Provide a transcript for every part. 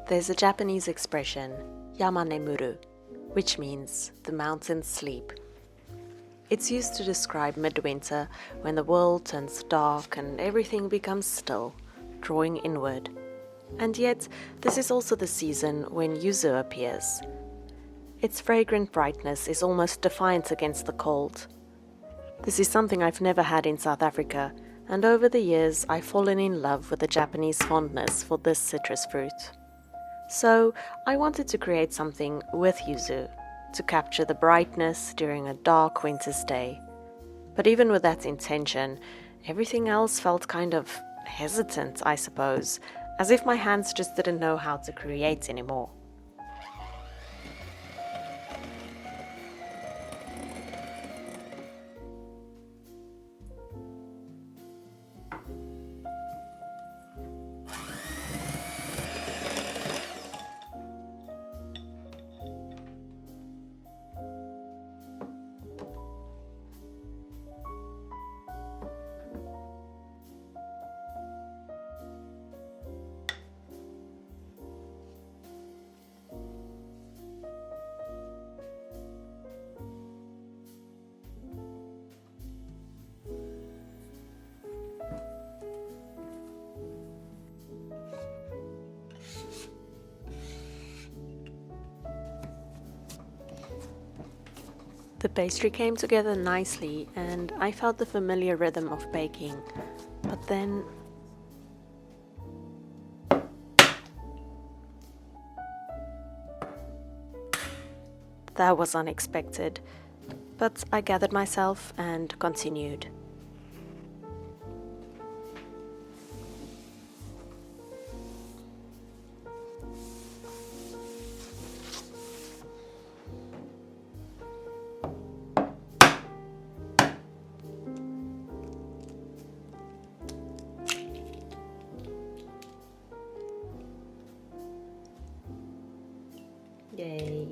There's a Japanese expression, Yama Nemuru, which means the mountains sleep. It's used to describe midwinter when the world turns dark and everything becomes still, drawing inward. And yet, this is also the season when yuzu appears. Its fragrant brightness is almost defiant against the cold. This is something I've never had in South Africa, and over the years I've fallen in love with the Japanese fondness for this citrus fruit. So I wanted to create something with yuzu, to capture the brightness during a dark winter's day. But even with that intention, everything else felt kind of hesitant, I suppose, as if my hands just didn't know how to create anymore. The pastry came together nicely and I felt the familiar rhythm of baking, but then that was unexpected, but I gathered myself and continued. Yay!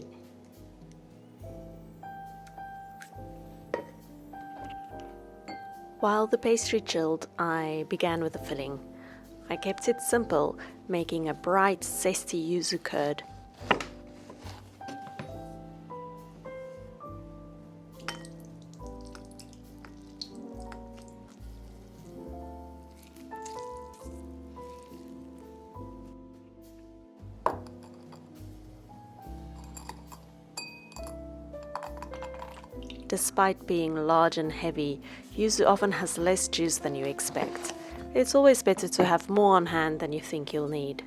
While the pastry chilled, I began with the filling. I kept it simple, making a bright, zesty yuzu curd. Despite being large and heavy, yuzu often has less juice than you expect. It's always better to have more on hand than you think you'll need.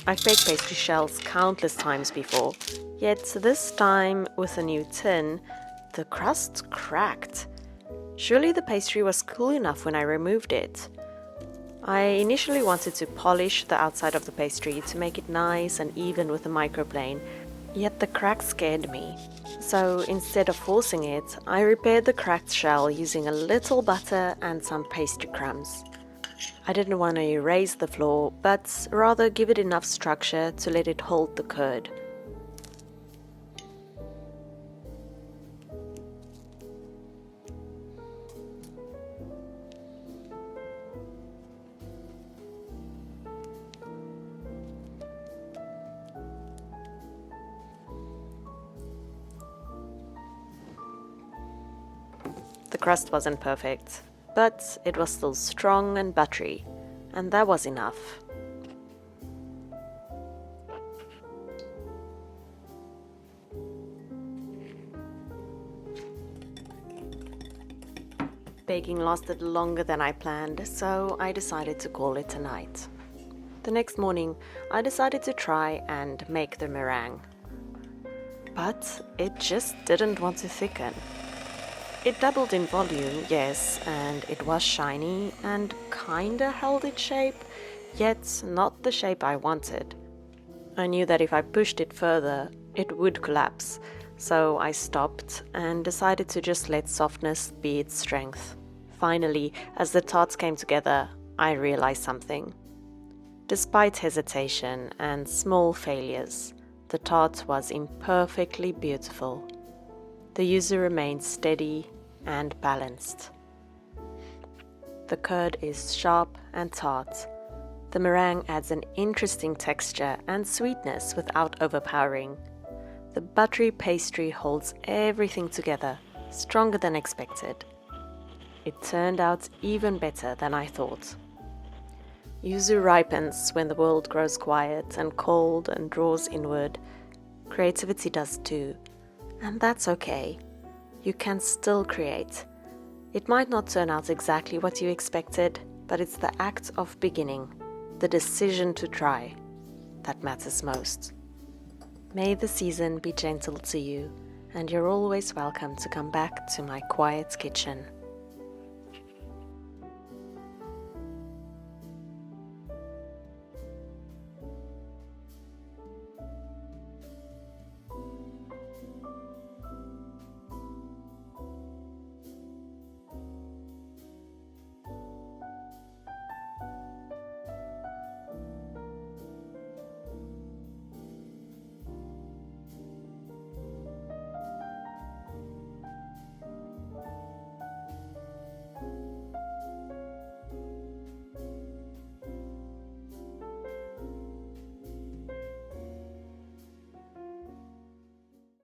I've baked pastry shells countless times before, yet this time with a new tin, the crust cracked. Surely the pastry was cool enough when I removed it. I initially wanted to polish the outside of the pastry to make it nice and even with the microplane, yet the crack scared me. So instead of forcing it, I repaired the cracked shell using a little butter and some pastry crumbs. I didn't want to erase the flour, but rather give it enough structure to let it hold the curd. The crust wasn't perfect, but it was still strong and buttery, and that was enough. Baking lasted longer than I planned, so I decided to call it a night. The next morning, I decided to try and make the meringue. But it just didn't want to thicken. It doubled in volume, yes, and it was shiny and kinda held its shape, yet not the shape I wanted. I knew that if I pushed it further, it would collapse, so I stopped and decided to just let softness be its strength. Finally, as the tarts came together, I realized something. Despite hesitation and small failures, the tart was imperfectly beautiful. The yuzu remains steady and balanced. The curd is sharp and tart. The meringue adds an interesting texture and sweetness without overpowering. The buttery pastry holds everything together, stronger than expected. It turned out even better than I thought. Yuzu ripens when the world grows quiet and cold and draws inward. Creativity does too. And that's okay. You can still create. It might not turn out exactly what you expected, but it's the act of beginning, the decision to try, that matters most. May the season be gentle to you, and you're always welcome to come back to my quiet kitchen.